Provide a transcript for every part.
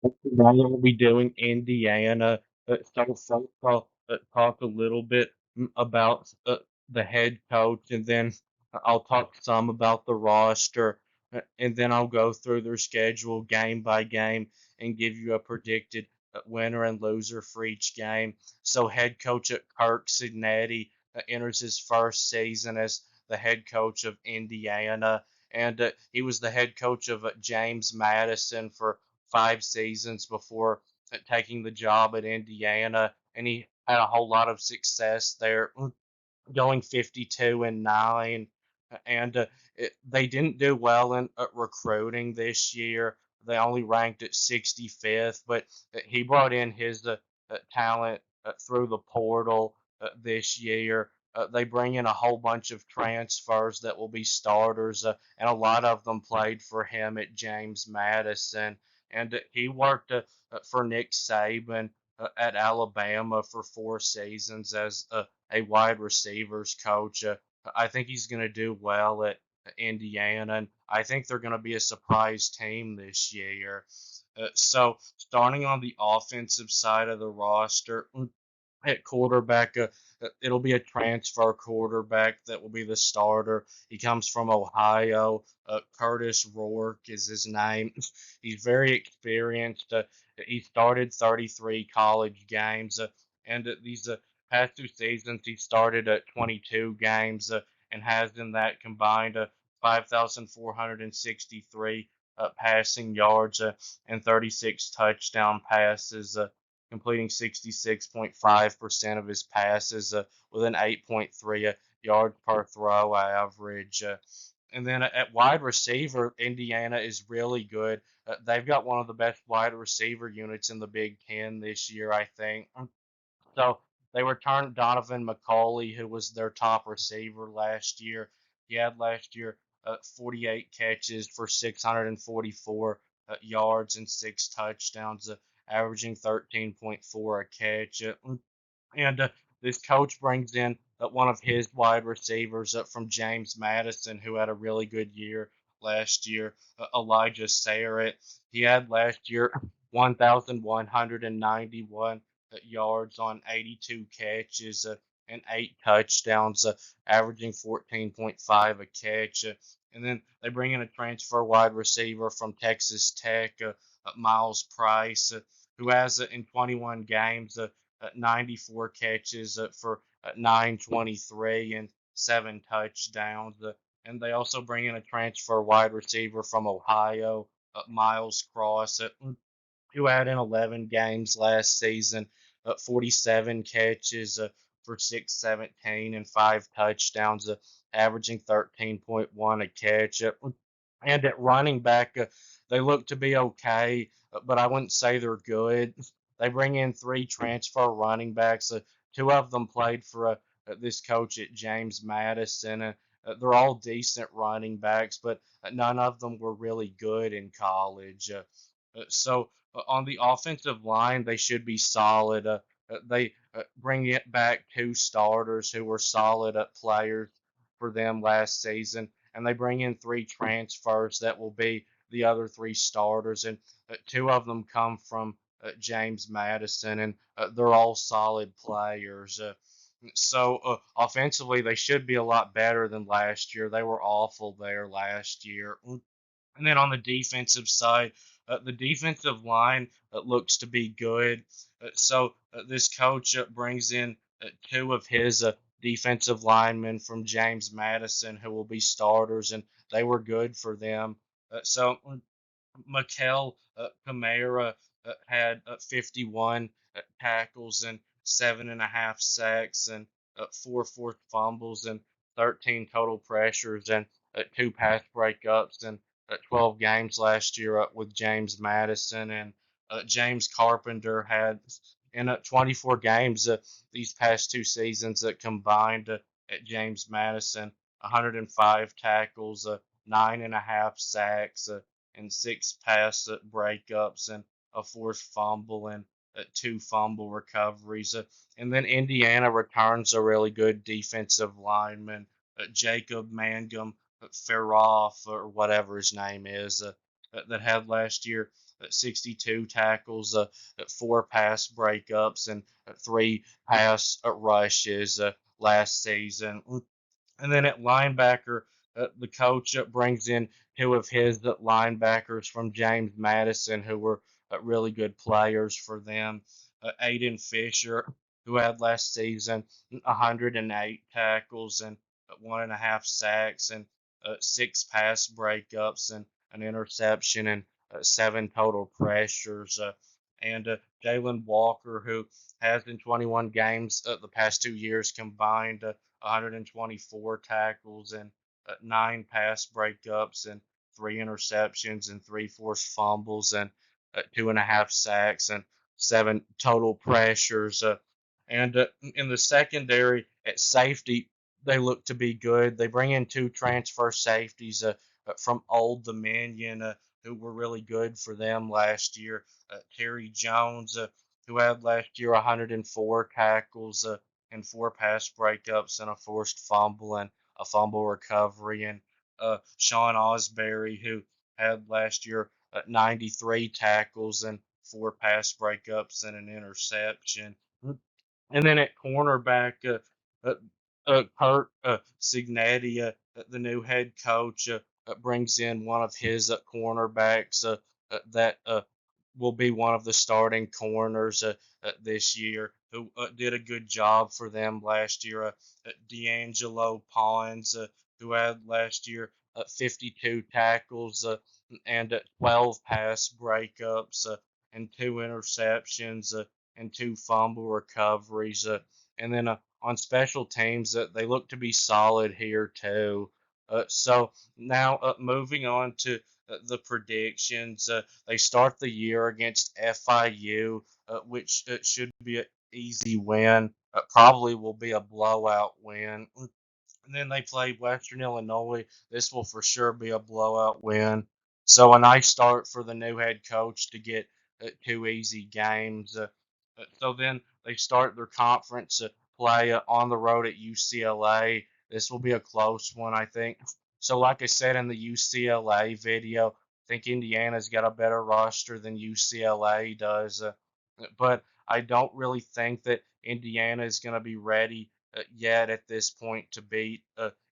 Now we'll be doing Indiana. So first I'll talk a little bit about the head coach, and then I'll talk some about the roster, and then I'll go through their schedule game by game and give you a predicted winner and loser for each game. So head coach at Curt Cignetti enters his first season as the head coach of Indiana, and he was the head coach of James Madison for 5 seasons before taking the job at Indiana, and he had a whole lot of success there, going 52-9, and they didn't do well in recruiting this year. They only ranked at 65th, but he brought in his talent through the portal this year. They bring in a whole bunch of transfers that will be starters, and a lot of them played for him at James Madison. And he worked for Nick Saban at Alabama for 4 seasons as a wide receivers coach. I think he's going to do well at Indiana, and I think they're going to be a surprise team this year. So, starting on the offensive side of the roster, at quarterback, it'll be a transfer quarterback that will be the starter. He comes from Ohio. Curtis Rourke is his name. He's very experienced. He started 33 college games, and these past 2 seasons he started at 22 games and has in that combined 5,463 passing yards and 36 touchdown passes. Completing 66.5% of his passes with an 8.3 yard per throw average. And then at wide receiver, Indiana is really good. They've got one of the best wide receiver units in the Big Ten this year, I think. So they returned Donovan McCauley, who was their top receiver last year. He had last year 48 catches for 644 yards and 6 touchdowns, averaging 13.4 a catch. And this coach brings in one of his wide receivers from James Madison, who had a really good year last year, Elijah Sarrett. He had last year 1,191 yards on 82 catches and 8 touchdowns, averaging 14.5 a catch. And then they bring in a transfer wide receiver from Texas Tech, Miles Price, who has in 21 games 94 catches for 923 and 7 touchdowns. And they also bring in a transfer wide receiver from Ohio, Miles Cross, who had in 11 games last season, 47 catches for 617 and 5 touchdowns, averaging 13.1 a catch. And at running back, they look to be okay, but I wouldn't say they're good. They bring in 3 transfer running backs. Two of them played for this coach at James Madison. They're all decent running backs, but none of them were really good in college. So on the offensive line, they should be solid. They bring it back 2 starters who were solid players for them last season, and they bring in 3 transfers that will be the other 3 starters, and 2 of them come from James Madison, and they're all solid players. So offensively, they should be a lot better than last year. They were awful there last year. And then on the defensive side, the defensive line looks to be good. So this coach brings in 2 of his defensive linemen from James Madison who will be starters, and they were good for them. So Mikel Kamara had 51 tackles and 7.5 sacks and 4 forced fumbles and 13 total pressures and 2 pass breakups and 12 games last year with James Madison. And James Carpenter had in 24 games these past 2 seasons that combined at James Madison 105 tackles, 9.5 sacks, and 6 pass breakups and a forced fumble and 2 fumble recoveries. And then Indiana returns a really good defensive lineman, Jacob Mangum Faroff or whatever his name is. that had last year 62 tackles, 4 pass breakups, and 3 pass rushes last season. And then at linebacker, the coach brings in 2 of his linebackers from James Madison, who were really good players for them. Aiden Fisher, who had last season 108 tackles and 1.5 sacks and 6 pass breakups and an interception and 7 total pressures. And Jalen Walker, who has in 21 games the past 2 years combined 124 tackles and 9 pass breakups and 3 interceptions and 3 forced fumbles and 2.5 sacks and 7 total pressures. And in the secondary at safety, they look to be good. They bring in 2 transfer safeties from Old Dominion who were really good for them last year. Terry Jones, who had last year 104 tackles and 4 pass breakups and a forced fumble and a fumble recovery, and Sean Osbury, who had last year 93 tackles and 4 pass breakups and an interception. And then at cornerback, uh, Curt Cignetti, the new head coach, brings in one of his cornerbacks that will be one of the starting corners this year, who did a good job for them last year. D'Angelo Pons, who had last year 52 tackles and 12 pass breakups and 2 interceptions and 2 fumble recoveries. And then on special teams, they look to be solid here too. So now moving on to the predictions. They start the year against FIU, which should be an easy win. Probably will be a blowout win. And then they play Western Illinois. This will for sure be a blowout win. So a nice start for the new head coach to get 2 easy games. So then they start their conference play on the road at UCLA. This will be a close one, I think. So, like I said in the UCLA video, I think Indiana's got a better roster than UCLA does. But I don't really think that Indiana is going to be ready yet at this point to beat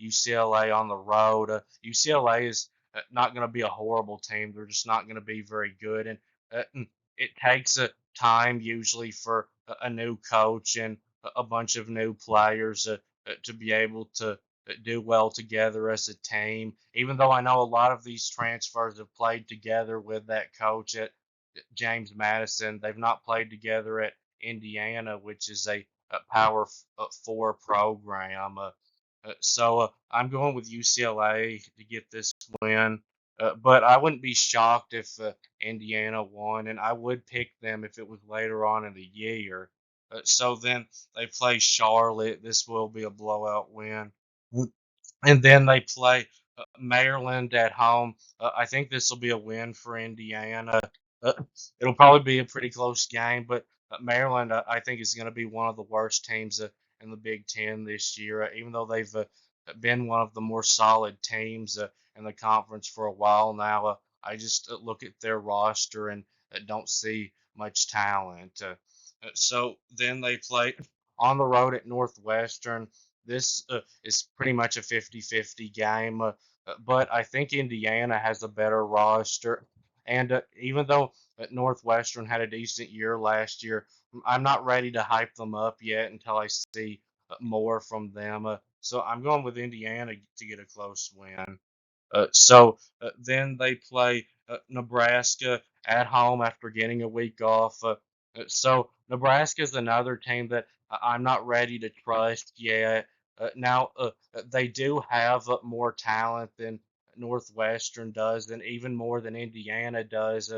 UCLA on the road. UCLA is not going to be a horrible team. They're just not going to be very good. And it takes time usually for a new coach and a bunch of new players to be able to do well together as a team. Even though I know a lot of these transfers have played together with that coach at James Madison, they've not played together at Indiana, which is a Power 4 program. So I'm going with UCLA to get this win. But I wouldn't be shocked if Indiana won, and I would pick them if it was later on in the year. So then they play Charlotte. This will be a blowout win. And then they play Maryland at home. I think this will be a win for Indiana. Uh, it'll probably be a pretty close game, but Maryland, I think, is going to be one of the worst teams in the Big Ten this year, even though they've been one of the more solid teams in the conference for a while now. I just look at their roster and don't see much talent. So then they play on the road at Northwestern. This is pretty much a 50-50 game, but I think Indiana has a better roster. And even though Northwestern had a decent year last year, I'm not ready to hype them up yet until I see more from them. So I'm going with Indiana to get a close win. So then they play Nebraska at home after getting a week off. So Nebraska is another team that I'm not ready to trust yet. Now they do have more talent than Northwestern does, and even more than Indiana does.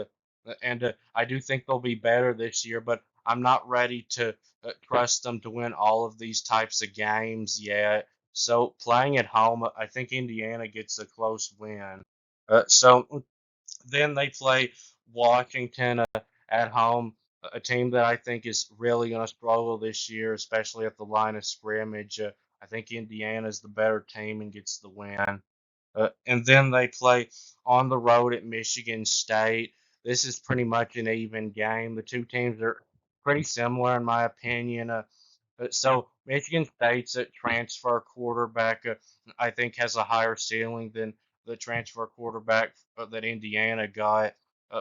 And I do think they'll be better this year, but I'm not ready to trust them to win all of these types of games yet. So playing at home, I think Indiana gets a close win. So then they play Washington at home, a team that I think is really going to struggle this year, especially at the line of scrimmage. I think Indiana is the better team and gets the win. And then they play on the road at Michigan State. This is pretty much an even game. The two teams are pretty similar in my opinion. So Michigan State's transfer quarterback, I think, has a higher ceiling than the transfer quarterback that Indiana got.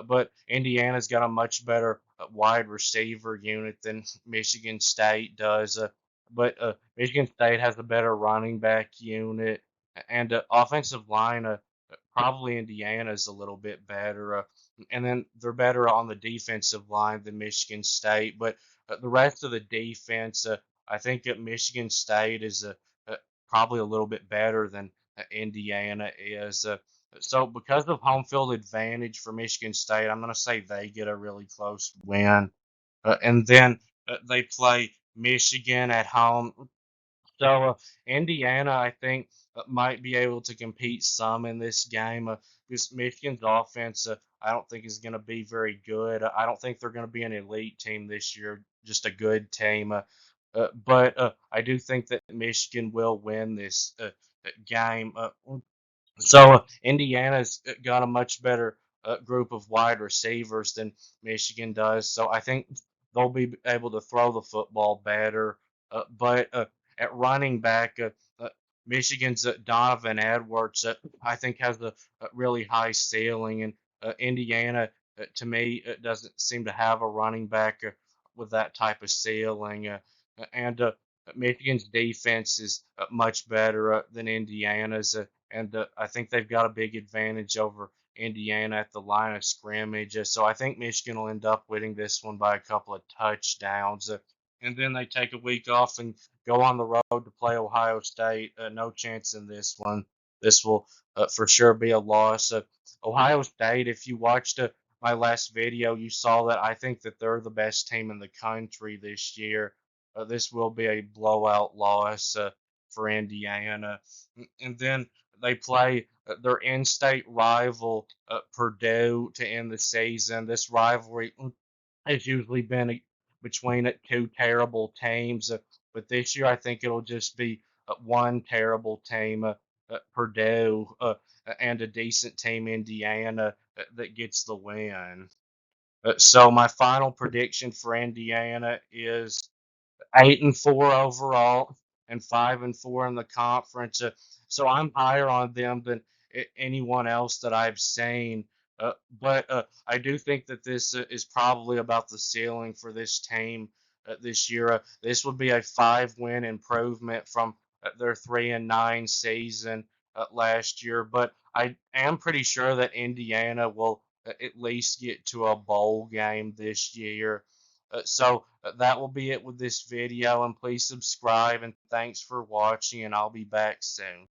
But Indiana's got a much better wide receiver unit than Michigan State does. But Michigan State has a better running back unit and offensive line. Probably Indiana's a little bit better. And then they're better on the defensive line than Michigan State. But the rest of the defense, I think that Michigan State is probably a little bit better than Indiana is. So because of home field advantage for Michigan State, I'm going to say they get a really close win. And then they play Michigan at home. So Indiana, I think, might be able to compete some in this game. Because Michigan's offense, I don't think is going to be very good. I don't think they're going to be an elite team this year, just a good team. But I do think that Michigan will win this game. So Indiana's got a much better group of wide receivers than Michigan does. So I think they'll be able to throw the football better. But at running back, Michigan's Donovan Edwards, I think, has a really high ceiling, and Indiana, to me, doesn't seem to have a running back with that type of ceiling. And Michigan's defense is much better than Indiana's. And I think they've got a big advantage over Indiana at the line of scrimmage. So I think Michigan will end up winning this one by a couple of touchdowns. And then they take a week off and go on the road to play Ohio State. No chance in this one. This will for sure be a loss. Ohio State, if you watched my last video, you saw that I think that they're the best team in the country this year. This will be a blowout loss for Indiana. And then they play their in-state rival Purdue to end the season. This rivalry has usually been between two terrible teams, but this year I think it'll just be one terrible team, Purdue, and a decent team, Indiana, that gets the win. So my final prediction for Indiana is 8-4 overall and 5-4 in the conference. So I'm higher on them than anyone else that I've seen. But I do think that this is probably about the ceiling for this team this year. This would be a 5-win improvement from their 3-9 season last year. But I am pretty sure that Indiana will at least get to a bowl game this year. So that will be it with this video, and please subscribe, and thanks for watching, and I'll be back soon.